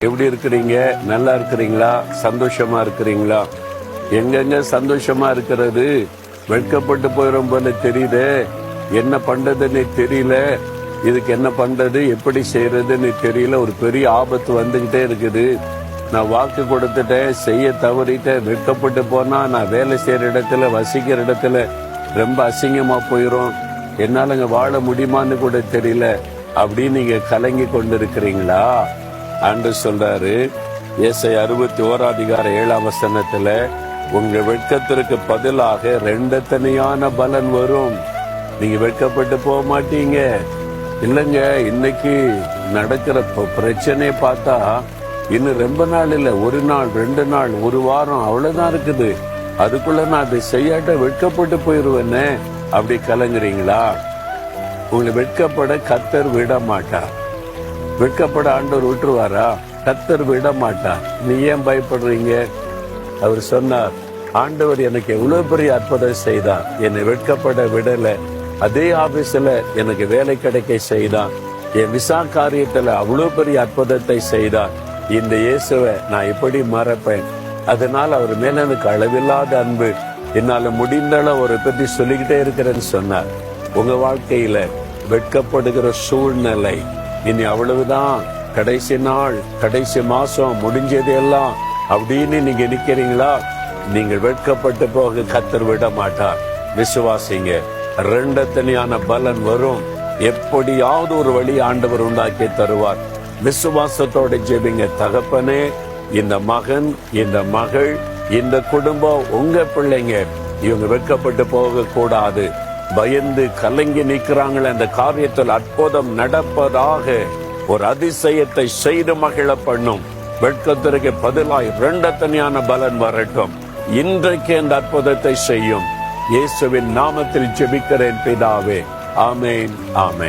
எப்படி இருக்கிறீங்க? நல்லா இருக்கிறீங்களா? சந்தோஷமா இருக்கிறீங்களா? எங்கெங்க சந்தோஷமா இருக்கிறது? வெட்கப்பட்டு போயிடும் போல தெரியுது. என்ன பண்றதுன்னு தெரியல. இதுக்கு என்ன பண்றது, எப்படி செய்யறதுன்னு தெரியல. ஒரு பெரிய ஆபத்து வந்துகிட்டே இருக்குது. நான் வாக்கு கொடுத்துட்டேன், செய்ய தவறிட்டேன். வெட்கப்பட்டு போனா நான் வேலை செய்யற இடத்துல, வசிக்கிற இடத்துல ரொம்ப அசிங்கமா போயிரும். என்னால அங்க வாழ முடியுமான்னு கூட தெரியல. அப்படின்னு நீங்க கலங்கி கொண்டு இருக்கிறீங்களா? ஆண்டு சொல்றாரு, ஏசாயா 61:7 உங்க வெட்கத்திற்கு பதிலாக 2 தனியான பலன் வரும். நீங்க வெட்கப்பட்டு போக மாட்டீங்க. இல்லங்க, இன்னைக்கு நடக்கிற பிரச்சனையை பார்த்தா இன்னும் ரொம்ப நாள் இல்ல, 1 நாள் 2 நாள் 1 வாரம் அவ்வளவுதான் இருக்குது. அதுக்குள்ள நான் அதை செய்யாட்ட வெட்கப்பட்டு போயிருவேன்னு அப்படி கலங்குறீங்களா? உங்களை வெட்கப்பட கர்த்தர் விட மாட்டார். வெட்கப்பட ஆண்டவர் விட்டுருவாரா? கர்த்தர் விட மாட்டார். நீ ஏன் பயப்படுறீங்க? அவர் சொன்னார், ஆண்டவர் எனக்கு எவ்வளவு பெரிய அற்புதம் செய்தார், என்னை வெட்கப்பட விடல. அதே ஆபீஸ்ல எனக்கு வேலை கிடைக்க செய்தான். என் விசா காரியத்துல அவ்வளவு பெரிய அற்புதத்தை செய்தார். இந்த இயேசுவை நான் எப்படி மறப்பேன்? அதனால அவர் மேல எனக்கு அளவில்லாத அன்பு. என்னால முடிந்தாலும் அவரை பற்றி சொல்லிக்கிட்டே இருக்கிறேன்னு சொன்னார். உங்க வாழ்க்கையில வெட்கப்படுகிற சூழ்நிலை இனி அவ்வளவுதான், கடைசி நாள், கடைசி மாசம் முடிஞ்சது எல்லாம் அப்படின்னு நீங்க நிக்கிறீங்களா? நீங்கள் வெட்கப்பட்டு போக கர்த்தர் விட மாட்டார். விசுவாசிங்க, 2 தனியான பலன் வரும். எப்படியாவது ஒரு வழி ஆண்டவர் உண்டாக்கி தருவார். விசுவாசத்தோட ஜெபிங்க. தகப்பனே, இந்த மகன், இந்த மகள், இந்த குடும்பம், உங்க பிள்ளைங்க இவங்க வெட்கப்பட்டு போக கூடாது. பயந்து கலங்கி நிற்கிறாங்களே, அந்த காரியத்தில் அற்புதம் நடப்பதாக ஒரு அதிசயத்தை செய்து மகிழ பண்ணும். வெட்கத்திற்கு பதிலாய் 2 தனியான பலன் வரட்டும். இன்றைக்கு அந்த அற்புதத்தை செய்யும். இயேசுவின் நாமத்தில் ஜெபிக்கிறேன் பிதாவே. ஆமேன், ஆமேன்.